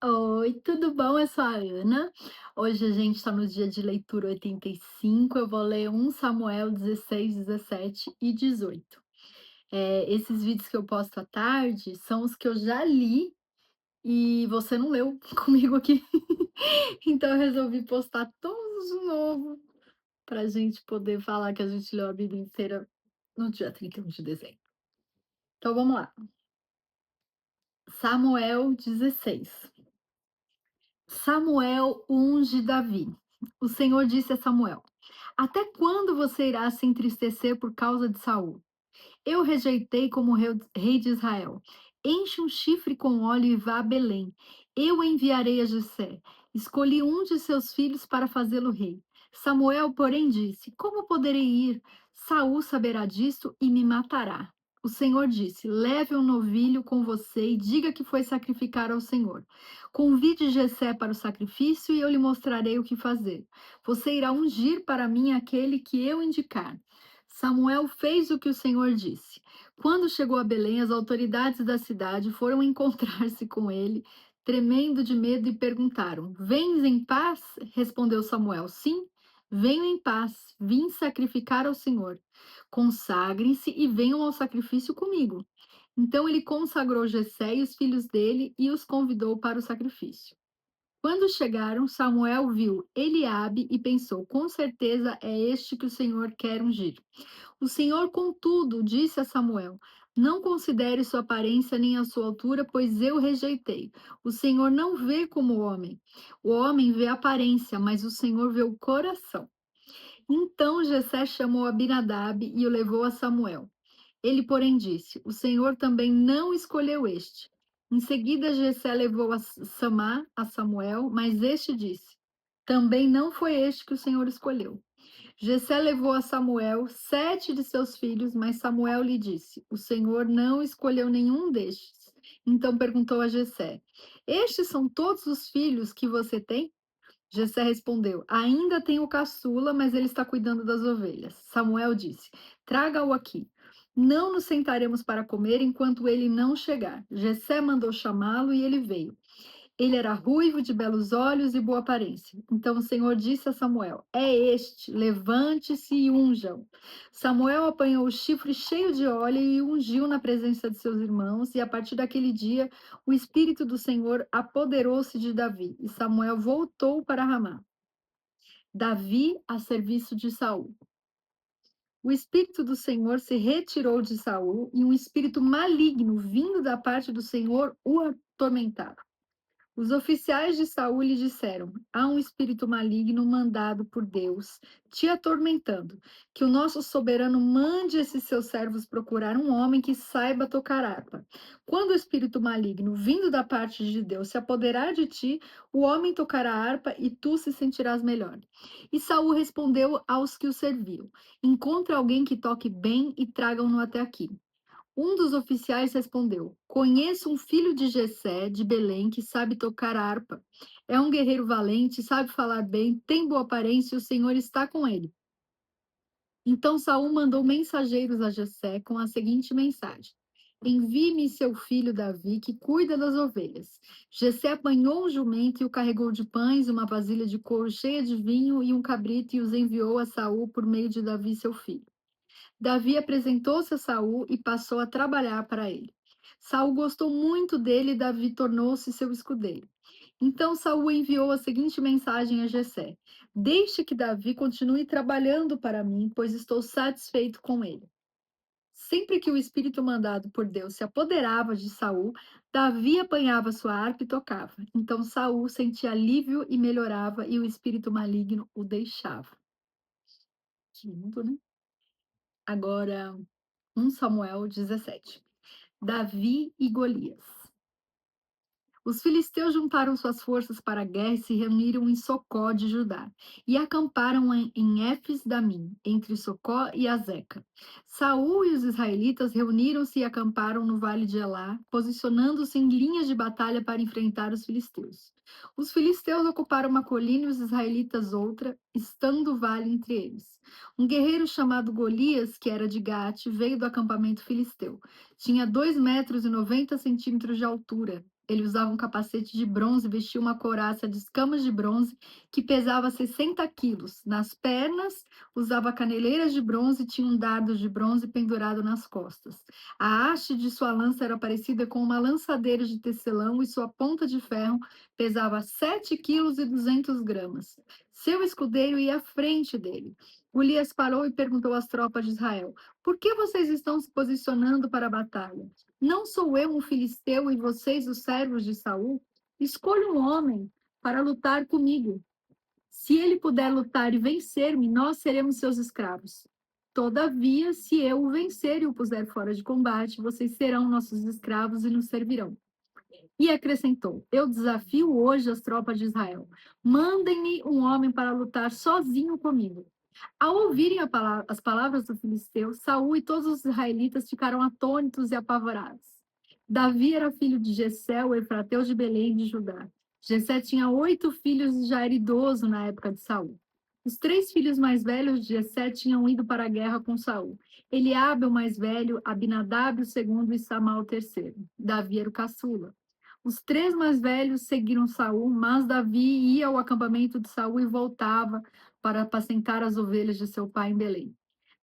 Oi, tudo bom? Eu sou a Ana. Hoje a gente está no dia de leitura 85. Eu vou ler 1 Samuel 16, 17 e 18. Esses vídeos que eu posto à tarde são os que eu já li e você não leu comigo aqui. Então eu resolvi postar todos de novo para a gente poder falar que a gente leu a Bíblia inteira no dia 31 de dezembro. Então vamos lá. Samuel 16. Samuel unge Davi. O Senhor disse a Samuel: Até quando você irá se entristecer por causa de Saul? Eu rejeitei como rei de Israel. Enche um chifre com óleo e vá a Belém. Eu enviarei a Jessé. Escolhi um de seus filhos para fazê-lo rei. Samuel, porém, disse: Como poderei ir? Saul saberá disto e me matará. O Senhor disse: Leve um novilho com você e diga que foi sacrificar ao Senhor. Convide Jessé para o sacrifício e eu lhe mostrarei o que fazer. Você irá ungir para mim aquele que eu indicar. Samuel fez o que o Senhor disse. Quando chegou a Belém, as autoridades da cidade foram encontrar-se com ele, tremendo de medo, e perguntaram: Vens em paz? Respondeu Samuel: Sim, venho em paz. Vim sacrificar ao Senhor. Consagrem-se e venham ao sacrifício comigo. Então ele consagrou Jessé e os filhos dele e os convidou para o sacrifício. Quando chegaram, Samuel viu Eliabe e pensou: com certeza é este que o Senhor quer ungir. O Senhor, contudo, disse a Samuel: Não considere sua aparência nem a sua altura, pois eu rejeitei. O Senhor não vê como o homem. O homem vê a aparência, mas o Senhor vê o coração. Então Jessé chamou Abinadab e o levou a Samuel. Ele, porém, disse: O Senhor também não escolheu este. Em seguida, Jessé levou a Samá a Samuel, mas este disse: Também não foi este que o Senhor escolheu. Jessé levou a Samuel 7 de seus filhos, mas Samuel lhe disse: O Senhor não escolheu nenhum destes. Então perguntou a Jessé: Estes são todos os filhos que você tem? Jessé respondeu: Ainda tenho o caçula, mas ele está cuidando das ovelhas. Samuel disse: Traga-o aqui. Não nos sentaremos para comer enquanto ele não chegar. Jessé mandou chamá-lo e ele veio. Ele era ruivo, de belos olhos e boa aparência. Então o Senhor disse a Samuel: É este, levante-se e unja-o. Samuel apanhou o chifre cheio de óleo e o ungiu na presença de seus irmãos, e a partir daquele dia o Espírito do Senhor apoderou-se de Davi, e Samuel voltou para Ramá. Davi a serviço de Saul. O Espírito do Senhor se retirou de Saul, e um espírito maligno vindo da parte do Senhor o atormentava. Os oficiais de Saul lhe disseram: Há um espírito maligno mandado por Deus te atormentando. Que o nosso soberano mande esses seus servos procurar um homem que saiba tocar harpa. Quando o espírito maligno, vindo da parte de Deus, se apoderar de ti, o homem tocará harpa e tu se sentirás melhor. E Saul respondeu aos que o serviam: Encontre alguém que toque bem e tragam-no até aqui. Um dos oficiais respondeu: Conheço um filho de Jessé, de Belém, que sabe tocar harpa. É um guerreiro valente, sabe falar bem, tem boa aparência e o Senhor está com ele. Então Saul mandou mensageiros a Jessé com a seguinte mensagem: Envie-me seu filho Davi, que cuida das ovelhas. Jessé apanhou um jumento e o carregou de pães, uma vasilha de couro cheia de vinho e um cabrito, e os enviou a Saul por meio de Davi, seu filho. Davi apresentou-se a Saul e passou a trabalhar para ele. Saul gostou muito dele e Davi tornou-se seu escudeiro. Então Saul enviou a seguinte mensagem a Jessé: Deixe que Davi continue trabalhando para mim, pois estou satisfeito com ele. Sempre que o espírito mandado por Deus se apoderava de Saul, Davi apanhava sua harpa e tocava. Então Saul sentia alívio e melhorava, e o espírito maligno o deixava. Que lindo, né? Agora, 1 Samuel 17. Davi e Golias. Os filisteus juntaram suas forças para a guerra e se reuniram em Socó de Judá, e acamparam em Éfes-Damim, entre Socó e Azeca. Saul e os israelitas reuniram-se e acamparam no vale de Elá, posicionando-se em linhas de batalha para enfrentar os filisteus. Os filisteus ocuparam uma colina e os israelitas outra, estando o vale entre eles. Um guerreiro chamado Golias, que era de Gate, veio do acampamento filisteu. Tinha 2 metros e 90 centímetros de altura. Ele usava um capacete de bronze e vestia uma couraça de escamas de bronze que pesava 60 quilos. Nas pernas, usava caneleiras de bronze e tinha um dardo de bronze pendurado nas costas. A haste de sua lança era parecida com uma lançadeira de tecelão e sua ponta de ferro pesava 7 quilos e 200 gramas. Seu escudeiro ia à frente dele. Golias parou e perguntou às tropas de Israel: Por que vocês estão se posicionando para a batalha? Não sou eu um filisteu e vocês os servos de Saul? Escolha um homem para lutar comigo. Se ele puder lutar e vencer-me, nós seremos seus escravos. Todavia, se eu o vencer e o puser fora de combate, vocês serão nossos escravos e nos servirão. E acrescentou: Eu desafio hoje as tropas de Israel. Mandem-me um homem para lutar sozinho comigo. Ao ouvirem as palavras do filisteu, Saul e todos os israelitas ficaram atônitos e apavorados. Davi era filho de Jessé, o efrateu de Belém de Judá. Jessé tinha 8 filhos e já era idoso na época de Saul. Os 3 filhos mais velhos de Jessé tinham ido para a guerra com Saul. Eliabe, o mais velho, Abinadab, o segundo, e Samá, o terceiro. Davi era o caçula. Os 3 mais velhos seguiram Saul, mas Davi ia ao acampamento de Saul e voltava para apacentar as ovelhas de seu pai em Belém.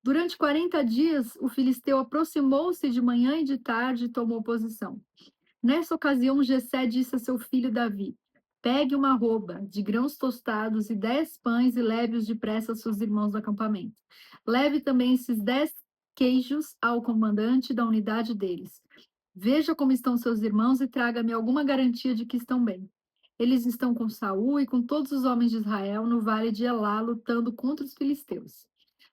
Durante 40 dias, o filisteu aproximou-se de manhã e de tarde e tomou posição. Nessa ocasião, Jessé disse a seu filho Davi: Pegue uma arroba de grãos tostados e 10 pães e leve-os depressa a seus irmãos do acampamento. Leve também esses 10 queijos ao comandante da unidade deles. Veja como estão seus irmãos e traga-me alguma garantia de que estão bem. Eles estão com Saul e com todos os homens de Israel no vale de Elá, lutando contra os filisteus.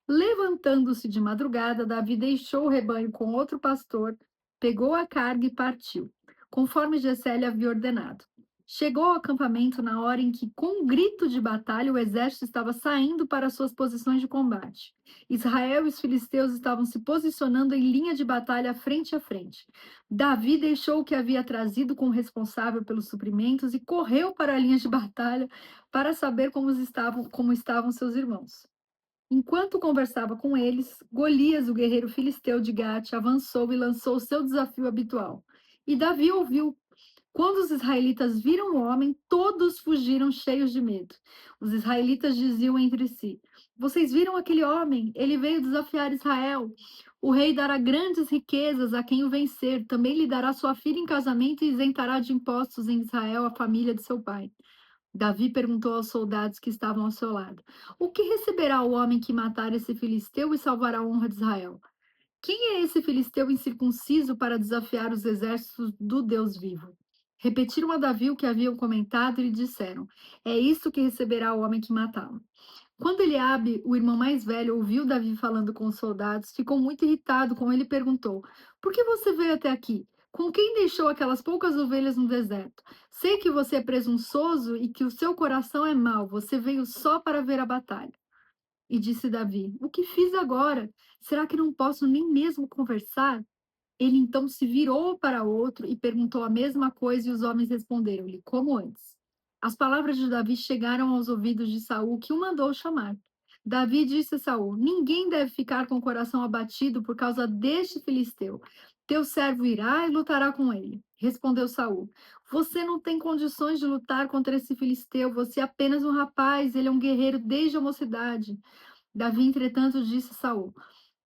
Levantando-se de madrugada, Davi deixou o rebanho com outro pastor, pegou a carga e partiu, conforme Jessé lhe havia ordenado. Chegou ao acampamento na hora em que, com um grito de batalha, o exército estava saindo para suas posições de combate. Israel e os filisteus estavam se posicionando em linha de batalha frente a frente. Davi deixou o que havia trazido com o responsável pelos suprimentos e correu para a linha de batalha para saber como estavam seus irmãos. Enquanto conversava com eles, Golias, o guerreiro filisteu de Gate, avançou e lançou seu desafio habitual. E Davi ouviu. Quando os israelitas viram o homem, todos fugiram cheios de medo. Os israelitas diziam entre si: Vocês viram aquele homem? Ele veio desafiar Israel. O rei dará grandes riquezas a quem o vencer. Também lhe dará sua filha em casamento e isentará de impostos em Israel a família de seu pai. Davi perguntou aos soldados que estavam ao seu lado: O que receberá o homem que matar esse filisteu e salvar a honra de Israel? Quem é esse filisteu incircunciso para desafiar os exércitos do Deus vivo? Repetiram a Davi o que haviam comentado e lhe disseram: É isto que receberá o homem que matá-lo. Quando Eliabe, o irmão mais velho, ouviu Davi falando com os soldados, ficou muito irritado com ele e perguntou: Por que você veio até aqui? Com quem deixou aquelas poucas ovelhas no deserto? Sei que você é presunçoso e que o seu coração é mau. Você veio só para ver a batalha. E disse Davi: O que fiz agora? Será que não posso nem mesmo conversar? Ele então se virou para outro e perguntou a mesma coisa, e os homens responderam-lhe, como antes. As palavras de Davi chegaram aos ouvidos de Saul, que o mandou chamar. Davi disse a Saul: Ninguém deve ficar com o coração abatido por causa deste filisteu. Teu servo irá e lutará com ele. Respondeu Saul: Você não tem condições de lutar contra esse filisteu. Você é apenas um rapaz, ele é um guerreiro desde a mocidade. Davi, entretanto, disse a Saul: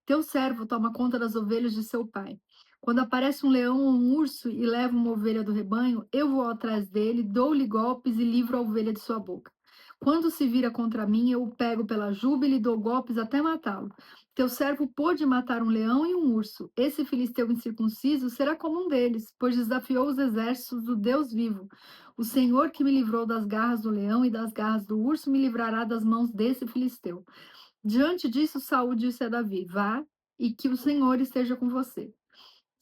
Teu servo toma conta das ovelhas de seu pai. Quando aparece um leão ou um urso e leva uma ovelha do rebanho, eu vou atrás dele, dou-lhe golpes e livro a ovelha de sua boca. Quando se vira contra mim, eu o pego pela juba e lhe dou golpes até matá-lo. Teu servo pôde matar um leão e um urso. Esse filisteu incircunciso será como um deles, pois desafiou os exércitos do Deus vivo. O Senhor que me livrou das garras do leão e das garras do urso me livrará das mãos desse filisteu. Diante disso, Saul disse a Davi: Vá e que o Senhor esteja com você.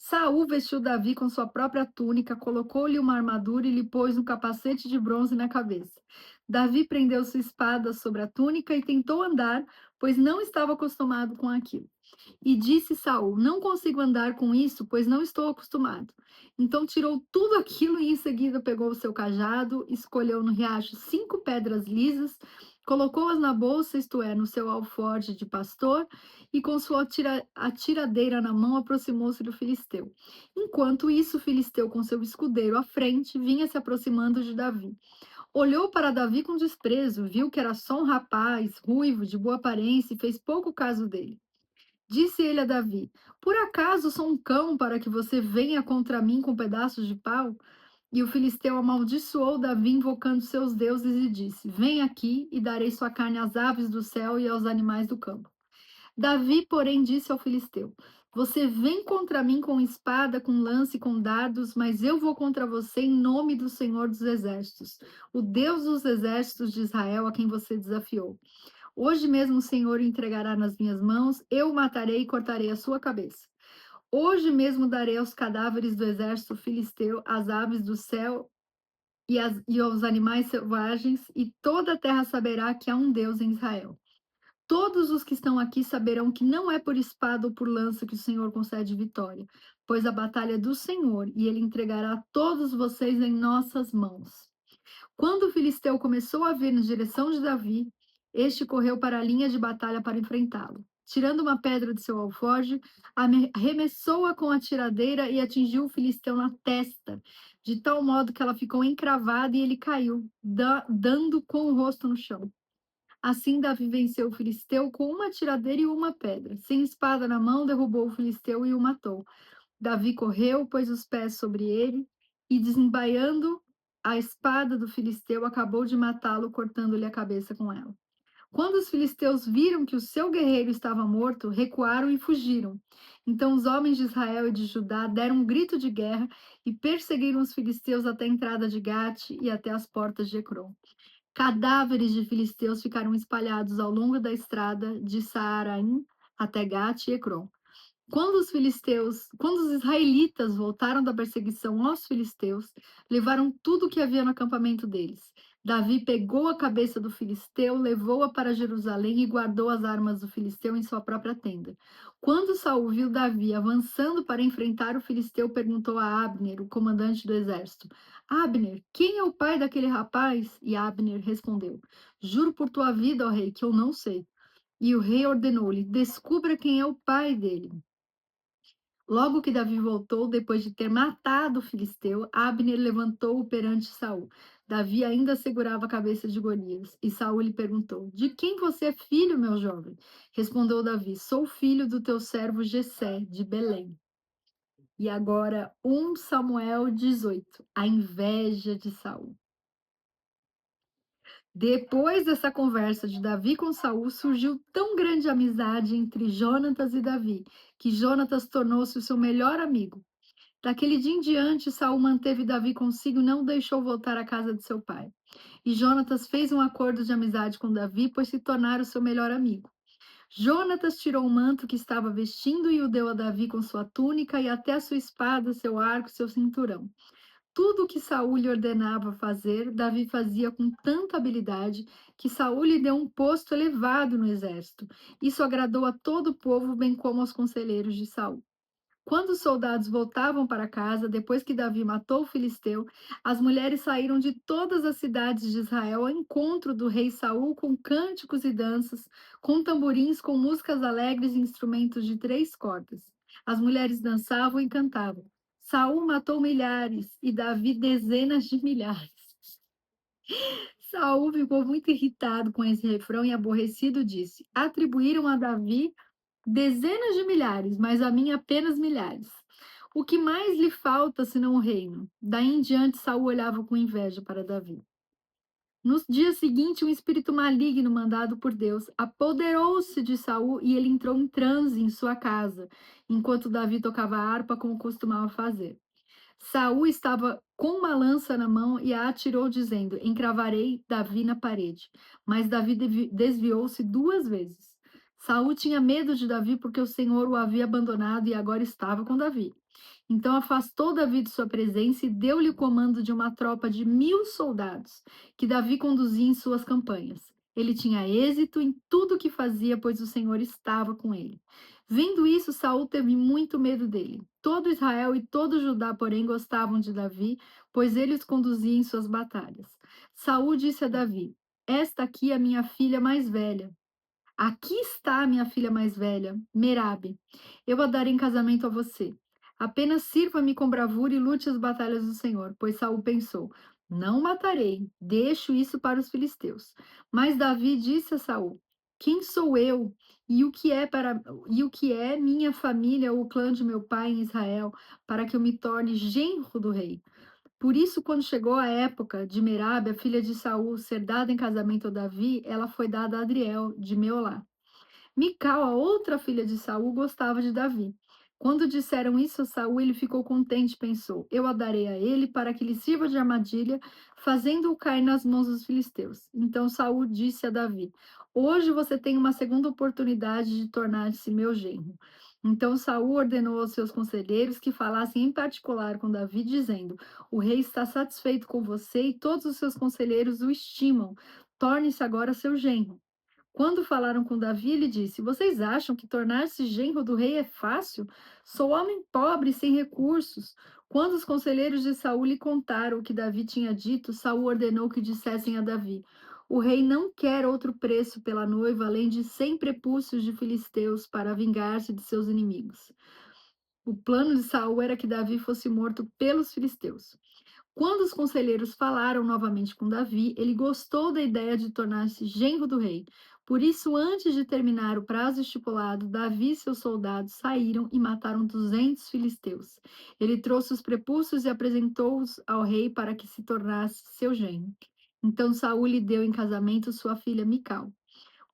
Saul vestiu Davi com sua própria túnica, colocou-lhe uma armadura e lhe pôs um capacete de bronze na cabeça. Davi prendeu sua espada sobre a túnica e tentou andar, pois não estava acostumado com aquilo. E disse Saul: Não consigo andar com isso, pois não estou acostumado. Então tirou tudo aquilo e em seguida pegou o seu cajado, escolheu no riacho 5 pedras lisas, colocou-as na bolsa, isto é, no seu alforje de pastor, e com sua atiradeira na mão aproximou-se do filisteu. Enquanto isso, o filisteu, com seu escudeiro à frente, vinha se aproximando de Davi. Olhou para Davi com desprezo, viu que era só um rapaz, ruivo, de boa aparência, e fez pouco caso dele. Disse ele a Davi: Por acaso sou um cão para que você venha contra mim com pedaços de pau? E o filisteu amaldiçoou Davi, invocando seus deuses, e disse: Vem aqui e darei sua carne às aves do céu e aos animais do campo. Davi, porém, disse ao filisteu: Você vem contra mim com espada, com lance e com dardos, mas eu vou contra você em nome do Senhor dos Exércitos, o Deus dos exércitos de Israel, a quem você desafiou. Hoje mesmo o Senhor o entregará nas minhas mãos, eu o matarei e cortarei a sua cabeça. Hoje mesmo darei aos cadáveres do exército filisteu, às aves do céu e aos animais selvagens, e toda a terra saberá que há um Deus em Israel. Todos os que estão aqui saberão que não é por espada ou por lança que o Senhor concede vitória, pois a batalha é do Senhor, e ele entregará todos vocês em nossas mãos. Quando o filisteu começou a vir na direção de Davi, este correu para a linha de batalha para enfrentá-lo. Tirando uma pedra de seu alforje, arremessou-a com a tiradeira e atingiu o filisteu na testa, de tal modo que ela ficou encravada e ele caiu, dando com o rosto no chão. Assim, Davi venceu o filisteu com uma tiradeira e uma pedra. Sem espada na mão, derrubou o filisteu e o matou. Davi correu, pôs os pés sobre ele e, desembaiando a espada do filisteu, acabou de matá-lo, cortando-lhe a cabeça com ela. Quando os filisteus viram que o seu guerreiro estava morto, recuaram e fugiram. Então os homens de Israel e de Judá deram um grito de guerra e perseguiram os filisteus até a entrada de Gate e até as portas de Ecrom. Cadáveres de filisteus ficaram espalhados ao longo da estrada de Saaraim até Gate e Ecrom. Quando os israelitas voltaram da perseguição aos filisteus, levaram tudo o que havia no acampamento deles. Davi pegou a cabeça do filisteu, levou-a para Jerusalém e guardou as armas do filisteu em sua própria tenda. Quando Saul viu Davi avançando para enfrentar o filisteu, perguntou a Abner, o comandante do exército: Abner, quem é o pai daquele rapaz? E Abner respondeu: Juro por tua vida, ó rei, que eu não sei. E o rei ordenou-lhe: Descubra quem é o pai dele. Logo que Davi voltou, depois de ter matado o filisteu, Abner levantou-o perante Saul. Davi ainda segurava a cabeça de Golias, e Saul lhe perguntou: De quem você é filho, meu jovem? Respondeu Davi: Sou filho do teu servo Jessé, de Belém. E agora, 1 Samuel 18, a inveja de Saul. Depois dessa conversa de Davi com Saul, surgiu tão grande amizade entre Jonatas e Davi, que Jonatas tornou-se o seu melhor amigo. Daquele dia em diante, Saul manteve Davi consigo e não o deixou voltar à casa de seu pai. E Jonatas fez um acordo de amizade com Davi, pois se tornara o seu melhor amigo. Jonatas tirou o manto que estava vestindo e o deu a Davi com sua túnica e até a sua espada, seu arco, seu cinturão. Tudo o que Saul lhe ordenava fazer, Davi fazia com tanta habilidade que Saul lhe deu um posto elevado no exército. Isso agradou a todo o povo, bem como aos conselheiros de Saul. Quando os soldados voltavam para casa, depois que Davi matou o filisteu, as mulheres saíram de todas as cidades de Israel ao encontro do rei Saul com cânticos e danças, com tamborins, com músicas alegres e instrumentos de 3 cordas. As mulheres dançavam e cantavam. Saul matou milhares e Davi dezenas de milhares. Saul ficou muito irritado com esse refrão e aborrecido disse: Atribuíram a Davi dezenas de milhares, mas a mim apenas milhares. O que mais lhe falta senão o reino? Daí em diante, Saul olhava com inveja para Davi. No dia seguinte, um espírito maligno mandado por Deus apoderou-se de Saul e ele entrou em transe em sua casa, enquanto Davi tocava harpa como costumava fazer. Saul estava com uma lança na mão e a atirou, dizendo: Encravarei Davi na parede. Mas Davi desviou-se 2 vezes. Saul tinha medo de Davi porque o Senhor o havia abandonado e agora estava com Davi. Então afastou Davi de sua presença e deu-lhe o comando de uma tropa de 1.000 soldados, que Davi conduzia em suas campanhas. Ele tinha êxito em tudo o que fazia, pois o Senhor estava com ele. Vendo isso, Saul teve muito medo dele. Todo Israel e todo Judá, porém, gostavam de Davi, pois ele os conduzia em suas batalhas. Saul disse a Davi: esta aqui é a minha filha mais velha. Aqui está a minha filha mais velha, Merabe. Eu a darei em casamento a você. Apenas sirva-me com bravura e lute as batalhas do Senhor. Pois Saul pensou: não matarei, deixo isso para os filisteus. Mas Davi disse a Saul: quem sou eu e o que é minha família ou o clã de meu pai em Israel para que eu me torne genro do rei? Por isso, quando chegou a época de Merabe, a filha de Saul, ser dada em casamento a Davi, ela foi dada a Adriel de Meolá. Mical, a outra filha de Saul, gostava de Davi. Quando disseram isso a Saul, ele ficou contente e pensou: eu a darei a ele para que lhe sirva de armadilha, fazendo-o cair nas mãos dos filisteus. Então Saul disse a Davi: hoje você tem uma segunda oportunidade de tornar-se meu genro. Então Saul ordenou aos seus conselheiros que falassem em particular com Davi, dizendo: o rei está satisfeito com você e todos os seus conselheiros o estimam. Torne-se agora seu genro. Quando falaram com Davi, ele disse: vocês acham que tornar-se genro do rei é fácil? Sou homem pobre e sem recursos. Quando os conselheiros de Saul lhe contaram o que Davi tinha dito, Saul ordenou que dissessem a Davi: o rei não quer outro preço pela noiva além de 100 prepúcios de filisteus para vingar-se de seus inimigos. O plano de Saul era que Davi fosse morto pelos filisteus. Quando os conselheiros falaram novamente com Davi, ele gostou da ideia de tornar-se genro do rei. Por isso, antes de terminar o prazo estipulado, Davi e seus soldados saíram e mataram 200 filisteus. Ele trouxe os prepúcios e apresentou-os ao rei para que se tornasse seu genro. Então Saul lhe deu em casamento sua filha Mical.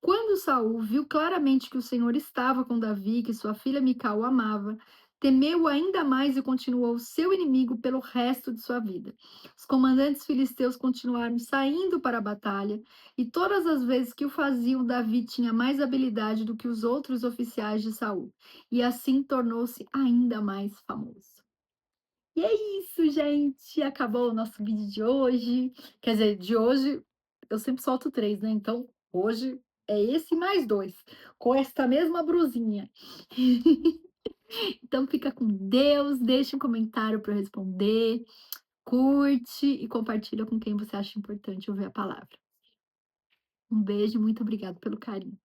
Quando Saul viu claramente que o Senhor estava com Davi, que sua filha Mical o amava, temeu ainda mais e continuou seu inimigo pelo resto de sua vida. Os comandantes filisteus continuaram saindo para a batalha, e todas as vezes que o faziam, Davi tinha mais habilidade do que os outros oficiais de Saul, e assim tornou-se ainda mais famoso. E é isso, gente. Acabou o nosso vídeo de hoje. Quer dizer, de hoje eu sempre solto três, né? Então, hoje é esse mais dois, com esta mesma brusinha. Então, fica com Deus. Deixa um comentário para eu responder. Curte e compartilha com quem você acha importante ouvir a palavra. Um beijo, muito obrigada pelo carinho.